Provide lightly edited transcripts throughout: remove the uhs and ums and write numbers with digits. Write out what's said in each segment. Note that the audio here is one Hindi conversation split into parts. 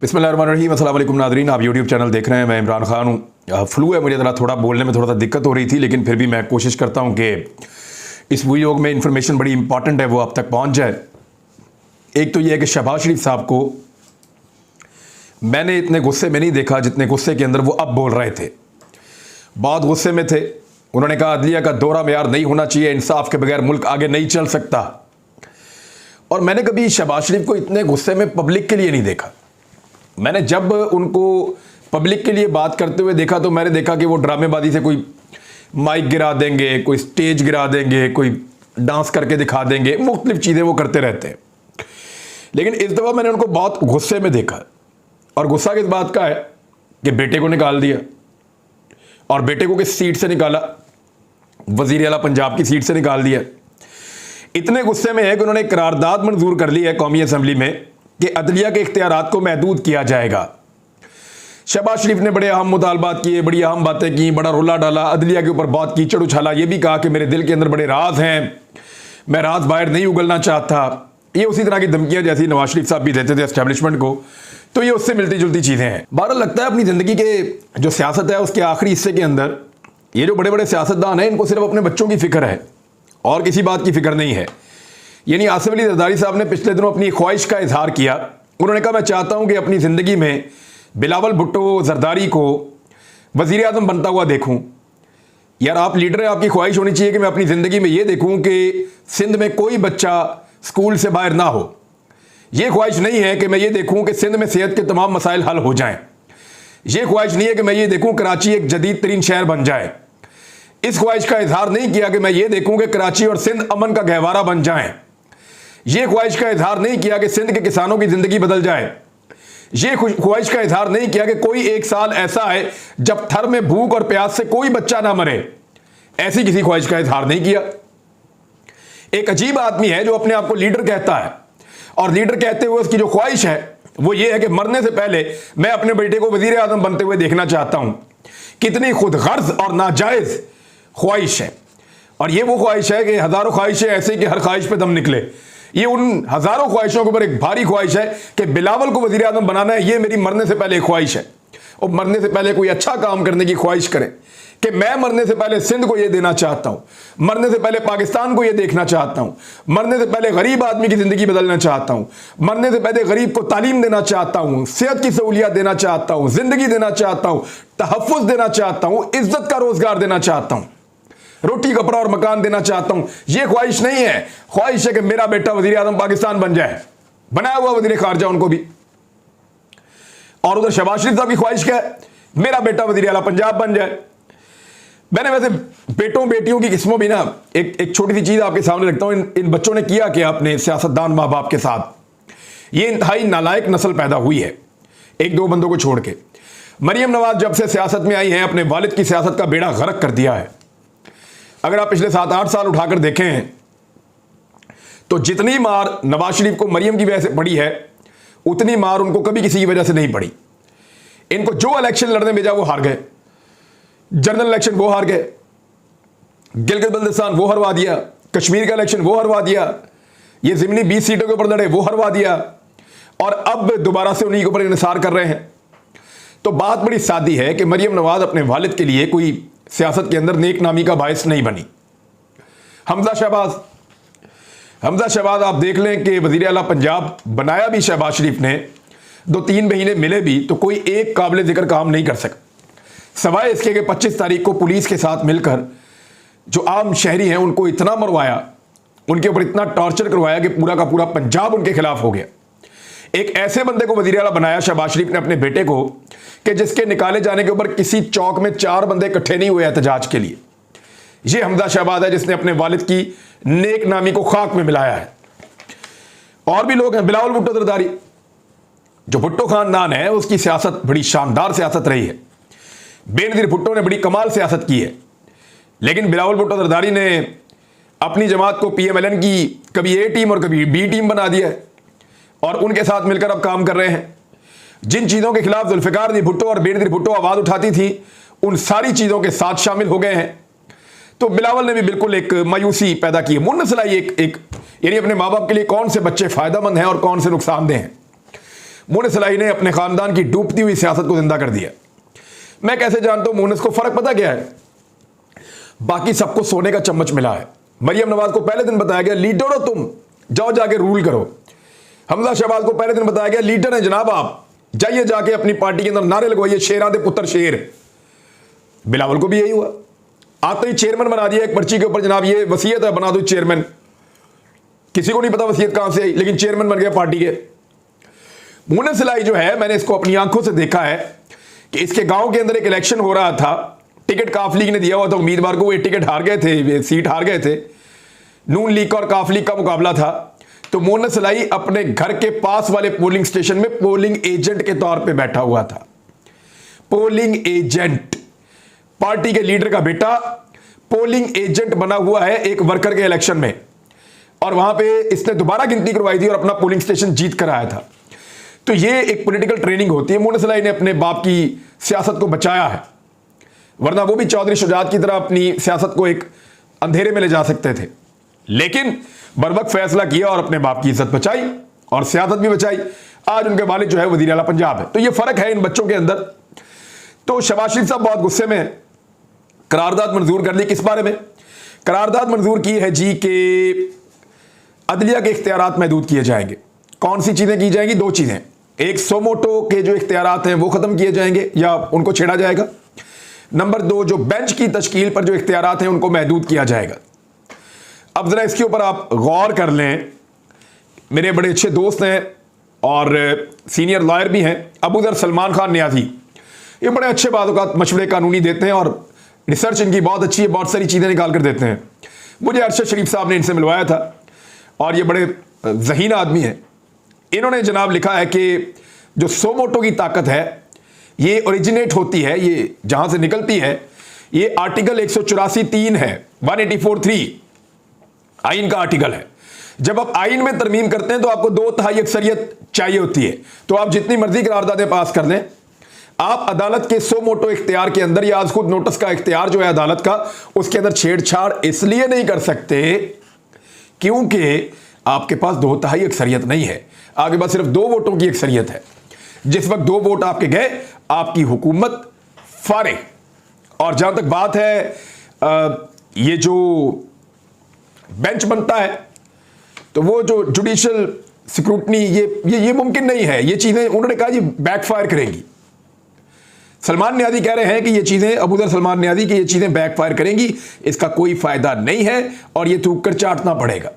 बिस्मिल्लाहिर्रहमानिर्रहीम, अस्सलाम वालेकुम नाज़रीन। आप यूट्यूब चैनल देख रहे हैं। मैं इमरान खान हूँ। फ्लू है मुझे, थोड़ा बोलने में थोड़ा सा दिक्कत हो रही थी, लेकिन फिर भी मैं कोशिश करता हूँ कि इस वीडियो में इंफॉर्मेशन बड़ी इंपॉर्टेंट है वो आप तक पहुँच जाए। एक तो ये है कि शहबाज शरीफ साहब को मैंने इतने गुस्से में नहीं देखा जितने गुस्से के अंदर वो अब बोल रहे थे। बहुत गुस्से में थे। उन्होंने कहा अदलिया का दोहरा मेयार नहीं होना चाहिए, इंसाफ के बगैर मुल्क आगे नहीं चल सकता। और मैंने कभी शहबाज शरीफ को इतने गुस्से में पब्लिक के लिए नहीं देखा। मैंने जब उनको पब्लिक के लिए बात करते हुए देखा तो मैंने देखा कि वो ड्रामेबाजी से कोई माइक गिरा देंगे, कोई स्टेज गिरा देंगे, कोई डांस करके दिखा देंगे, मुख्तलिफ चीज़ें वो करते रहते हैं। लेकिन इस दफ़ा मैंने उनको बहुत गुस्से में देखा। और गुस्सा किस बात का है कि बेटे को निकाल दिया। और बेटे को किस सीट से निकाला? वज़ीर आला पंजाब की सीट से निकाल दिया। इतने गुस्से में है कि उन्होंने करारदाद मंजूर कर ली है कौमी असम्बली में कि अदलिया के इख्तियारात को महदूद किया जाएगा। शहबाज शरीफ ने बड़े अहम मुतालबात किए, बड़ी अहम बातें की, बड़ा रोला डाला, अदलिया के ऊपर बहुत कीचड़ उछाला। ये भी कहा कि मेरे दिल के अंदर बड़े राज हैं, मैं राज बाहर नहीं उगलना चाहता। ये उसी तरह की धमकियां जैसी नवाज शरीफ साहब भी देते थे एस्टेब्लिशमेंट को, तो ये उससे मिलती जुलती चीज़ें हैं। बहरहाल लगता है अपनी ज़िंदगी के जो सियासत है उसके आखिरी हिस्से के अंदर ये जो बड़े बड़े सियासतदान हैं इनको सिर्फ अपने बच्चों की फ़िक्र है और किसी बात की फ़िक्र नहीं है। यानी आसिफ अली जरदारी साहब ने पिछले दिनों अपनी ख्वाहिश का इजहार किया। उन्होंने कहा मैं चाहता हूं कि अपनी ज़िंदगी में बिलावल भुट्टो जरदारी को वज़ीर आज़म बनता हुआ देखूं। यार आप लीडर हैं, आपकी ख्वाहिश होनी चाहिए कि मैं अपनी ज़िंदगी में ये देखूं कि सिंध में कोई बच्चा स्कूल से बाहर ना हो। ये ख्वाहिश नहीं है कि मैं ये देखूं कि सिंध में सेहत के तमाम मसाइल हल हो जाएं। ये ख्वाहिश नहीं है कि मैं ये देखूं कराची एक जदीद तरीन शहर बन जाए। इस ख्वाहिश का इजहार नहीं किया कि मैं ये देखूं कि कराची और सिंध अमन का गहवारा बन जाएं। ये ख्वाहिश का इजहार नहीं किया कि सिंध के किसानों की ज़िंदगी बदल जाए। ये ख्वाहिश का इजहार नहीं किया कि कोई एक साल ऐसा है जब थर में भूख और प्यास से कोई बच्चा ना मरे। ऐसी किसी ख्वाहिश का इजहार नहीं किया। एक अजीब आदमी है जो अपने आप को लीडर कहता है और लीडर कहते हुए उसकी जो ख्वाहिश है वो ये है कि मरने से पहले मैं अपने बेटे को वज़ीर आज़म बनते हुए देखना चाहता हूं। कितनी खुदगर्ज और नाजायज़ ख्वाहिश है। और ये वो ख्वाहिश है कि हज़ारों ख्वाहिशें ऐसे कि हर ख्वाहिश पे दम निकले। ये उन हज़ारों ख्वाहिशों के ऊपर एक भारी ख्वाहिश है कि बिलावल को वज़ीर आज़म बनाना है। ये मेरी मरने से पहले एक ख्वाहिश है। और मरने से पहले कोई अच्छा काम करने की ख्वाहिश करें कि मैं मरने से पहले सिंध को ये देना चाहता हूँ, मरने से पहले पाकिस्तान को ये देखना चाहता हूँ, मरने से पहले गरीब आदमी की ज़िंदगी बदलना चाहता हूँ, मरने से पहले गरीब को तालीम देना चाहता हूँ, सेहत की सहूलियत देना चाहता हूँ, ज़िंदगी देना चाहता हूँ, तहफ़्फ़ुज़ देना चाहता हूँ, इज़्ज़त का रोज़गार देना चाहता हूँ, रोटी कपड़ा और मकान देना चाहता हूं। यह ख्वाहिश नहीं है। ख्वाहिश है कि मेरा बेटा वज़ीर आज़म पाकिस्तान बन जाए, बनाया हुआ वज़ीर खारजा उनको भी। और उधर शहबाज शरीफ साहब की ख्वाहिश क्या है? मेरा बेटा वज़ीर आला पंजाब बन जाए। मैंने वैसे बेटों बेटियों की किस्मों भी ना एक छोटी सी चीज़ आपके सामने रखता हूं। इन बच्चों ने किया क्या अपने सियासतदान माँ बाप के साथ? ये इंतहाई नालायक नस्ल पैदा हुई है, एक दो बंदों को छोड़ के। मरियम नवाज जब से सियासत में आई हैं अपने वालिद की सियासत का बेड़ा गर्क कर दिया है। अगर आप पिछले 7-8 साल उठाकर देखें तो जितनी मार नवाज शरीफ को मरियम की वजह से पड़ी है उतनी मार उनको कभी किसी की वजह से नहीं पड़ी। इनको जो इलेक्शन लड़ने भेजा वो हार गए। जनरल इलेक्शन वो हार गए, गिलगित बल्तिस्तान वो हरवा दिया, कश्मीर का इलेक्शन वो हरवा दिया, ये ज़िमनी 20 सीटों के ऊपर लड़े वो हरवा दिया, और अब दोबारा से उन्हीं के ऊपर इंसार कर रहे हैं। तो बात बड़ी सादी है कि मरियम नवाज अपने वालिद के लिए कोई सियासत के अंदर नेक नामी का बायस नहीं बनी। हमजा शहबाज आप देख लें कि वज़ीर आला पंजाब बनाया भी शहबाज शरीफ ने, 2-3 महीने मिले भी तो कोई एक काबिल जिक्र काम नहीं कर सका, सवाए इसके कि 25 तारीख को पुलिस के साथ मिलकर जो आम शहरी हैं उनको इतना मरवाया, उनके ऊपर इतना टॉर्चर करवाया कि पूरा का पूरा पंजाब उनके खिलाफ हो गया। एक ऐसे बंदे को वज़ीर आला बनाया शहबाज शरीफ ने अपने बेटे को कि जिसके निकाले जाने के ऊपर किसी चौक में 4 बंदे इकट्ठे नहीं हुए एहतजाज के लिए। यह हमजा शहबाज है जिसने अपने वालिद की नेक नामी को खाक में मिलाया है। और भी लोग हैं, बिलावल भुट्टो जरदारी, जो भुट्टो खानदान है उसकी सियासत बड़ी शानदार सियासत रही है। बेनज़ीर भुट्टो ने बड़ी कमाल सियासत की है, लेकिन बिलावल भुट्टो जरदारी ने अपनी जमात को PMLN की कभी A टीम और कभी B टीम बना दिया है और उनके साथ मिलकर अब काम कर रहे हैं। जिन चीज़ों के खिलाफ जुल्फ़िकार भुट्टो और बेनज़ीर भुट्टो आवाज़ उठाती थी उन सारी चीज़ों के साथ शामिल हो गए हैं। तो बिलावल ने भी बिल्कुल एक मायूसी पैदा की है, मुनसलाई एक यानी अपने माँ बाप के लिए कौन से बच्चे फ़ायदेमंद हैं और कौन से नुकसानदेह हैं। मोहनिस इलाही ने अपने खानदान की डूबती हुई सियासत को जिंदा कर दिया। मैं कैसे जानता हूं मोहनिस को फर्क पता क्या है? बाकी सबको सोने का चम्मच मिला है। मरियम नवाज को पहले दिन बताया गया लीडर हो तुम, जाओ जाके रूल करो। हमजा शहबाज को पहले दिन बताया गया लीडर है जनाब आप, जाइए जाके अपनी पार्टी के अंदर नारे लगवाइए शेरां दे पुत्र शेर। बिलावल को भी यही हुआ, आते ही चेयरमैन बना दिया एक पर्ची के ऊपर, जनाब ये वसीयत है बना दो चेयरमैन। किसी को नहीं पता वसीयत कहां से आई, लेकिन चेयरमैन बन गया पार्टी के। मोहनिस इलाही जो है, मैंने इसको अपनी आंखों से देखा है कि इसके गांव के अंदर एक इलेक्शन हो रहा था, टिकट काफ लीग ने दिया हुआ था उम्मीदवार को, वो टिकट हार गए थे, सीट हार गए थे। नून लीग और काफ लीग का मुकाबला था। तो मोहनिस इलाही अपने घर के पास वाले पोलिंग स्टेशन में पोलिंग एजेंट के तौर पे बैठा हुआ था। पोलिंग एजेंट, पार्टी के लीडर का बेटा पोलिंग एजेंट बना हुआ है एक वर्कर के इलेक्शन में, और वहां पे इसने दोबारा गिनती करवाई थी और अपना पोलिंग स्टेशन जीत कर आया था। तो ये एक पॉलिटिकल ट्रेनिंग होती है। मोहनिस इलाही ने अपने बाप की सियासत को बचाया है, वरना वो भी चौधरी शुजात की तरह अपनी सियासत को एक अंधेरे में ले जा सकते थे, लेकिन बरवक्त फैसला किया और अपने बाप की इज्जत बचाई और सियासत भी बचाई। आज उनके वालिद जो है वजीर आला पंजाब है। तो ये फर्क है इन बच्चों के अंदर। तो शहबाज शरीफ साहब बहुत गुस्से में, करारदाद मंजूर कर ली। किस बारे में करारदाद मंजूर की है जी? कि अदलिया के इख्तियारात महदूद किए जाएंगे। कौन सी चीजें की जाएंगी? दो चीजें, एक सोमोटो के जो इख्तियारात हैं वो खत्म किए जाएंगे या उनको छेड़ा जाएगा। नंबर दो, जो बेंच की तश्कील पर जो इख्तियारात हैं उनको महदूद किया जाएगा। अब जरा इसके ऊपर आप गौर कर लें। मेरे बड़े अच्छे दोस्त हैं और सीनियर लॉयर भी हैं, अबू ज़र सलमान खान न्याजी। ये बड़े अच्छे बात मशवरे कानूनी देते हैं और रिसर्च इनकी बहुत अच्छी है, बहुत सारी चीज़ें निकाल कर देते हैं। मुझे अरशद शरीफ साहब ने इनसे मिलवाया था और ये बड़े ज़हीन आदमी हैं। इन्होंने जनाब लिखा है कि जो सोमोटो की ताकत है ये ओरिजिनेट होती है, ये जहां से निकलती है, ये आर्टिकल 184(3) है, 184(3) आइन का आर्टिकल है। जब आप आइन में तरमीम करते हैं तो आपको 2/3 अक्सरियत चाहिए होती है। तो आप जितनी मर्जी करारदादें पास कर दें, आप अदालत के सोमोटो इख्तियार के अंदर या खुद नोटिस का इख्तियार जो है अदालत का, उसके अंदर छेड़छाड़ इसलिए नहीं कर सकते क्योंकि आपके पास 2/3 अक्सरियत नहीं है, आपके पास सिर्फ 2 वोटों की अक्सरियत है। जिस वक्त 2 वोट आपके गए, आपकी हुकूमत फारिग। और जहां तक बात है ये जो बेंच बनता है, तो वो जो जुडिशियल स्क्रूटनी, ये मुमकिन नहीं है। ये चीजें उन्होंने कहा जी बैकफायर करेंगी। सलमान न्याजी कह रहे हैं कि ये चीजें, अबू ज़र सलमान न्याजी की ये चीजें बैकफायर करेंगी, इसका कोई फायदा नहीं है और ये थूक कर चाटना पड़ेगा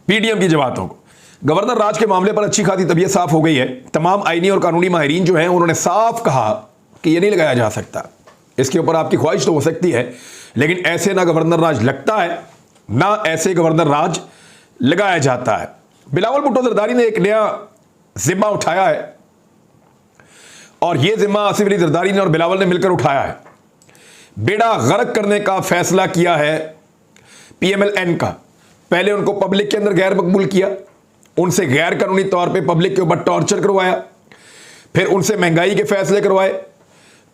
पीडीएम की जमातों को। गवर्नर राज के मामले पर अच्छी खासी तबीयत साफ हो गई है। तमाम आईनी और कानूनी माहिरीन जो हैं उन्होंने साफ कहा कि यह नहीं लगाया जा सकता। इसके ऊपर आपकी ख्वाहिश तो हो सकती है, लेकिन ऐसे ना गवर्नर राज लगता है, ना ऐसे गवर्नर राज लगाया जाता है। बिलावल भुट्टो जरदारी ने एक नया जिम्मा उठाया है और यह जिम्मा आसिफ अली जरदारी ने और बिलावल ने मिलकर उठाया है। बेड़ा गर्क करने का फैसला किया है पीएमएलएन का। पहले उनको पब्लिक के अंदर गैर मकबूल किया, उनसे गैर कानूनी तौर पे पब्लिक के ऊपर टॉर्चर करवाया, फिर उनसे महंगाई के फैसले करवाए,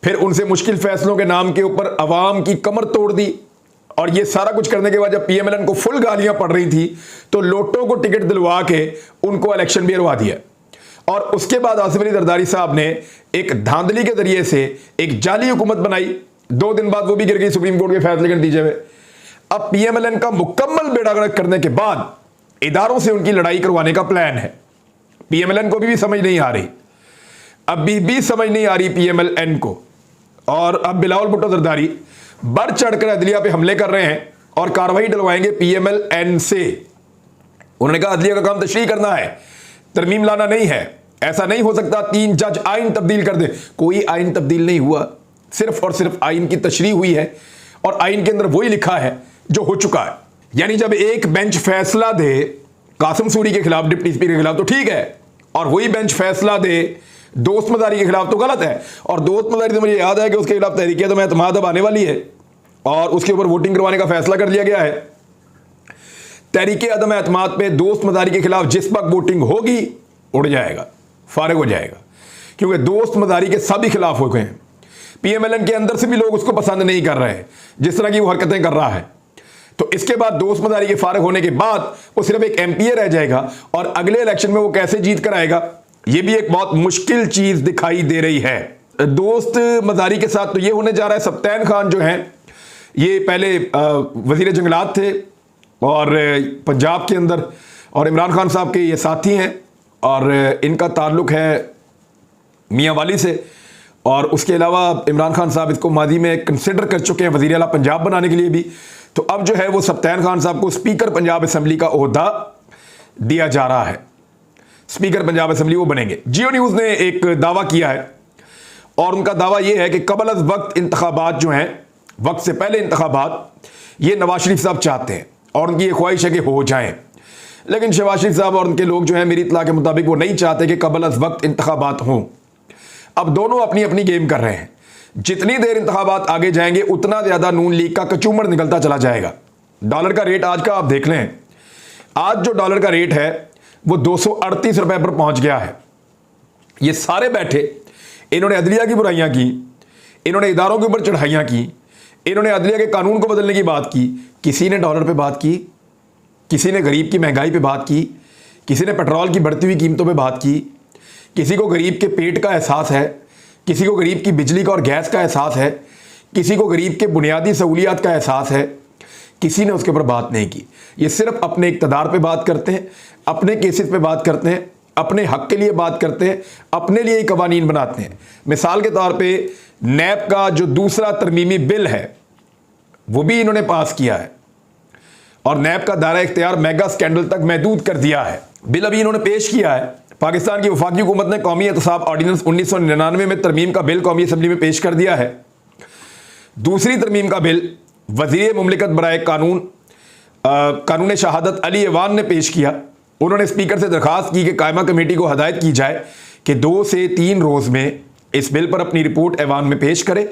फिर उनसे मुश्किल फैसलों के नाम के ऊपर अवाम की कमर तोड़ दी। और ये सारा कुछ करने के बाद जब पीएमएलएन को फुल गालियां पड़ रही थी तो लोटों को टिकट दिलवा के उनको इलेक्शन भी हरवा दिया। और उसके बाद आसिफ अली जरदारी साहब ने एक धांधली के जरिए से एक जाली हुकूमत बनाई। 2 दिन बाद वो भी गिर गई सुप्रीम कोर्ट के फैसले के नतीजे में। अब पीएमएलएन का मुकम्मल बेड़ा गर्क करने के बाद इदारों से उनकी लड़ाई करवाने का प्लान है। पीएमएलएन को भी समझ नहीं आ रही, अभी भी समझ नहीं आ रही पीएमएलएन को। और अब बिलावल भुट्टो जरदारी बढ़ चढ़कर अदलिया पे हमले कर रहे हैं और कार्रवाई डलवाएंगे पीएमएलएन से। उन्होंने कहा अदलिया का काम तशरीह करना है, तरमीम लाना नहीं है। ऐसा नहीं हो सकता 3 जज आइन तब्दील कर दे। कोई आइन तब्दील नहीं हुआ, सिर्फ और सिर्फ आइन की तशरीह हुई है और आइन के अंदर वही लिखा है जो हो चुका है। यानी जब एक बेंच फैसला दे कासिम सूरी के खिलाफ, डिप्टी स्पीकर के खिलाफ, तो ठीक है, और वही बेंच फैसला दे दोस्त मदारी के खिलाफ तो गलत है। और दोस्त मदारी तो मुझे याद है कि उसके खिलाफ तहरीक तो एतमाद अब आने वाली है और उसके ऊपर वोटिंग करवाने का फैसला कर लिया गया है। तहरीक अदम एतमाद पे दोस्त मदारी के खिलाफ जिस वक्त वोटिंग होगी उड़ जाएगा, फारिग हो जाएगा, क्योंकि दोस्त मदारी के सभी खिलाफ हो गए हैं। पीएमएलएन के अंदर से भी लोग उसको पसंद नहीं कर रहे हैं जिस तरह की वो हरकतें कर रहा है। तो इसके बाद दोस्त मदारी के फारिग होने के बाद वो सिर्फ एक एमपीए रह जाएगा और अगले इलेक्शन में वो कैसे जीत कर आएगा ये भी एक बहुत मुश्किल चीज दिखाई दे रही है। दोस्त मजारी के साथ तो ये होने जा रहा है, सब्तैन खान जो हैं ये पहले वजीर जंगलात थे और पंजाब के अंदर, और इमरान खान साहब के ये साथी हैं और इनका ताल्लुक है मियां वाली से। और उसके अलावा इमरान खान साहब इसको माजी में कंसिडर कर चुके हैं वज़ीर आला पंजाब बनाने के लिए भी। तो अब जो है वो सब्तैन खान साहब को स्पीकर पंजाब असम्बली का ओहदा दिया जा रहा है। स्पीकर पंजाब असम्बली वो बनेंगे। जियो न्यूज़ ने एक दावा किया है और उनका दावा यह है कि कबल अज़ वक्त इंतखाबात जो हैं, वक्त से पहले इंतखाबात, ये नवाज शरीफ साहब चाहते हैं और उनकी ये ख्वाहिश है कि हो जाएं। लेकिन शहबाज शरीफ साहब और उनके लोग जो हैं मेरी इत्तला के मुताबिक वो नहीं चाहते कि कबल अज़ वक्त इंतखाबात हों। अब दोनों अपनी अपनी गेम कर रहे हैं। जितनी देर इंतखाबात आगे जाएंगे उतना ज़्यादा नून लीग का कचूमर निकलता चला जाएगा। डॉलर का रेट आज का आप देख लें, आज जो डॉलर का रेट है वो 238 रुपए पर पहुंच गया है। ये सारे बैठे, इन्होंने अदलिया की बुराइयां की, इन्होंने इदारों के ऊपर चढ़ाइयां की, इन्होंने अदलिया के कानून को बदलने की बात की। किसी ने डॉलर पे बात की, किसी ने गरीब की महंगाई पे बात की, किसी ने पेट्रोल की बढ़ती हुई कीमतों पे बात की, किसी को गरीब के पेट का एहसास है, किसी को गरीब की बिजली का और गैस का एहसास है, किसी को गरीब के बुनियादी सहूलियात का एहसास है। किसी ने उसके ऊपर बात नहीं की। ये सिर्फ अपने इक़्तिदार पे बात करते हैं, अपने केसेस पे बात करते हैं, अपने हक के लिए बात करते हैं, अपने लिए ही कवानीन बनाते हैं। मिसाल के तौर पे नैब का जो दूसरा तरमीमी बिल है वो भी इन्होंने पास किया है और नैब का दायरा इख्तियार मेगा स्कैंडल तक महदूद कर दिया है। बिल अभी इन्होंने पेश किया है। पाकिस्तान की वफाकी हुकूमत ने कौमी एहतसाब ऑर्डिनेंस 1999 में तरमीम का बिल कौमी असम्बली में पेश कर दिया है। दूसरी तरमीम का बिल वज़ीर मुमलिकत बराए कानून शहादत अली ऐवान ने पेश किया। उन्होंने स्पीकर से दरख्वास्त की कि कायमा कमेटी को हदायत की जाए कि 2 से 3 रोज़ में इस बिल पर अपनी रिपोर्ट ऐवान में पेश करे।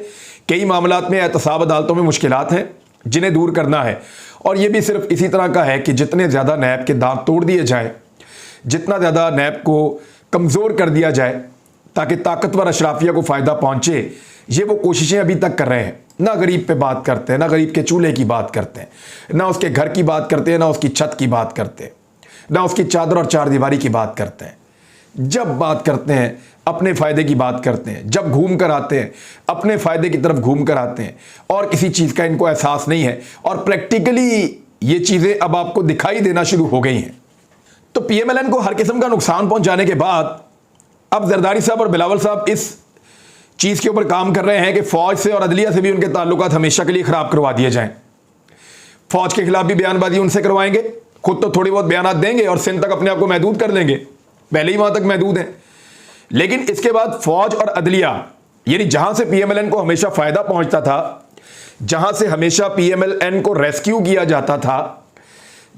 कई मामलात में एहतसाब अदालतों में मुश्किलात हैं जिन्हें दूर करना है और यह भी सिर्फ इसी तरह का है कि जितने ज़्यादा नैब के दांत तोड़ दिए जाएँ, जितना ज़्यादा नैब को कमज़ोर कर दिया जाए ताकि ताकतवर अशराफिया को फ़ायदा पहुँचे, ये वो कोशिशें अभी तक कर रहे हैं। ना गरीब पे बात करते हैं, ना गरीब के चूल्हे की बात करते हैं, ना उसके घर की बात करते हैं, ना उसकी छत की बात करते हैं, ना उसकी चादर और चारदीवारी की बात करते हैं। जब बात करते हैं अपने फ़ायदे की बात करते हैं, जब घूम कर आते हैं अपने फ़ायदे की तरफ घूम कर आते हैं और किसी चीज़ का इनको एहसास नहीं है। और प्रैक्टिकली ये चीज़ें अब आपको दिखाई देना शुरू हो गई हैं। तो PMLN को हर किस्म का नुकसान पहुंचाने के बाद अब जरदारी साहब और बिलावल साहब इस चीज़ के ऊपर काम कर रहे हैं कि फ़ौज से और अदलिया से भी उनके ताल्लुकात हमेशा के लिए ख़राब करवा दिए जाएं। फ़ौज के खिलाफ भी बयानबाजी उनसे करवाएंगे, खुद तो थोड़ी बहुत बयानात देंगे और सिंध तक अपने आप को महदूद कर लेंगे, पहले ही वहाँ तक महदूद हैं। लेकिन इसके बाद फ़ौज और अदलिया, यानी जहाँ से PMLN को हमेशा फ़ायदा पहुँचता था, जहाँ से हमेशा PMLN को रेस्क्यू किया जाता था,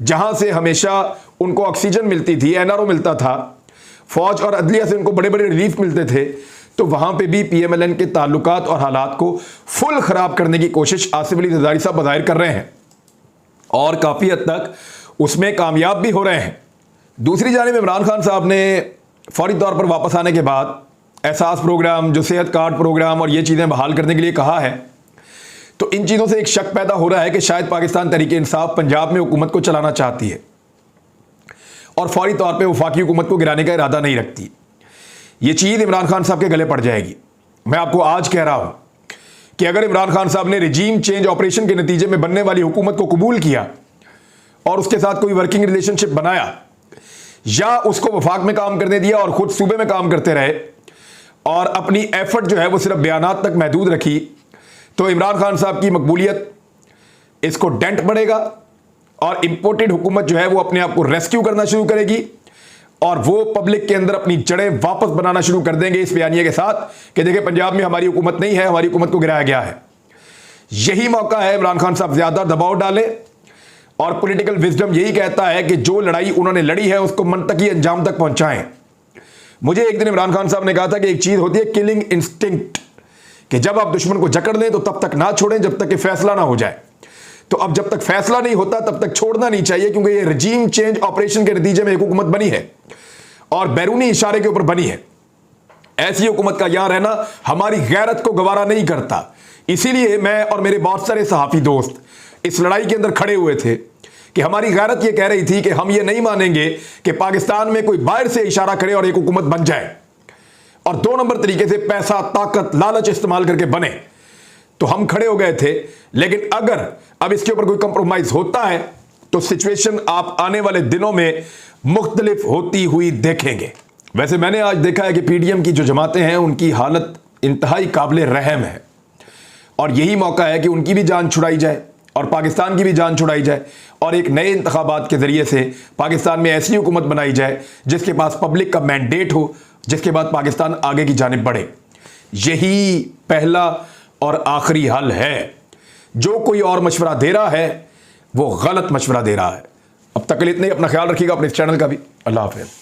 जहाँ से हमेशा उनको ऑक्सीजन मिलती थी, NRO मिलता था, फ़ौज और अदलिया से उनको बड़े बड़े रिलीफ मिलते थे, तो वहाँ पे भी PMLN के ताल्लुकात और हालात को फुल ख़राब करने की कोशिश आसिफ अली ज़रदारी साहब ज़ाहिर कर रहे हैं और काफ़ी हद तक उसमें कामयाब भी हो रहे हैं। दूसरी जानिब इमरान खान साहब ने फौरी तौर पर वापस आने के बाद एहसास प्रोग्राम, जो सेहत कार्ड प्रोग्राम और ये चीज़ें बहाल करने के लिए कहा है, तो इन चीज़ों से एक शक पैदा हो रहा है कि शायद पाकिस्तान तहरीक इंसाफ पंजाब में हुकूमत को चलाना चाहती है और फौरी तौर पे वफाकी हुकूमत को गिराने का इरादा नहीं रखती। ये चीज़ इमरान खान साहब के गले पड़ जाएगी। मैं आपको आज कह रहा हूँ कि अगर इमरान खान साहब ने रिजीम चेंज ऑपरेशन के नतीजे में बनने वाली हुकूमत को कबूल किया और उसके साथ कोई वर्किंग रिलेशनशिप बनाया या उसको वफाक में काम करने दिया और ख़ुद सूबे में काम करते रहे और अपनी एफर्ट जो है वो सिर्फ बयानात तक महदूद रखी, तो इमरान खान साहब की मकबूलियत इसको डेंट पड़ेगा और इंपोर्टेड हुकूमत जो है वो अपने आप को रेस्क्यू करना शुरू करेगी और वो पब्लिक के अंदर अपनी जड़ें वापस बनाना शुरू कर देंगे इस बयानिए के साथ कि देखिए पंजाब में हमारी हुकूमत नहीं है, हमारी हुकूमत को गिराया गया है। यही मौका है इमरान खान साहब ज़्यादा दबाव डालें और पॉलिटिकल विजडम यही कहता है कि जो लड़ाई उन्होंने लड़ी है उसको मंतकी अंजाम तक पहुंचाएं। मुझे एक दिन इमरान खान साहब ने कहा था कि एक चीज़ होती है किलिंग इंस्टिंक्ट, कि जब आप दुश्मन को जकड़ लें तो तब तक ना छोड़ें जब तक कि फैसला ना हो जाए। तो अब जब तक फैसला नहीं होता तब तक छोड़ना नहीं चाहिए, क्योंकि ये रजीम चेंज ऑपरेशन के नतीजे में एक हुकूमत बनी है और बैरूनी इशारे के ऊपर बनी है। ऐसी हुकूमत का यहां रहना हमारी गैरत को गवारा नहीं करता। इसीलिए मैं और मेरे बहुत सारे सहाफ़ी दोस्त इस लड़ाई के अंदर खड़े हुए थे कि हमारी गैरत ये कह रही थी कि हम ये नहीं मानेंगे कि पाकिस्तान में कोई बाहर से इशारा करे और एक हुकूमत बन जाए और 2 नंबर तरीके से पैसा, ताकत, लालच इस्तेमाल करके बने। तो हम खड़े हो गए थे। लेकिन अगर अब इसके ऊपर कोई कंप्रोमाइज होता है तो सिचुएशन आप आने वाले दिनों में मुख्तलिफ होती हुई देखेंगे। वैसे मैंने आज देखा है कि पीडीएम की जो जमातें हैं उनकी हालत इंतहाई काबिल रहम है और यही मौका है कि उनकी भी जान छुड़ाई जाए और पाकिस्तान की भी जान छुड़ाई जाए और एक नए इंतखाबात के जरिए से पाकिस्तान में ऐसी हुकूमत बनाई जाए जिसके पास पब्लिक का मैंडेट हो, जिसके बाद पाकिस्तान आगे की जानिब बढ़े। यही पहला और आखिरी हल है। जो कोई और मशवरा दे रहा है वो गलत मशवरा दे रहा है। अब तक के लिए इतना ही। अपना ख्याल रखिएगा, अपने इस चैनल का भी। अल्लाह हाफ़िज़।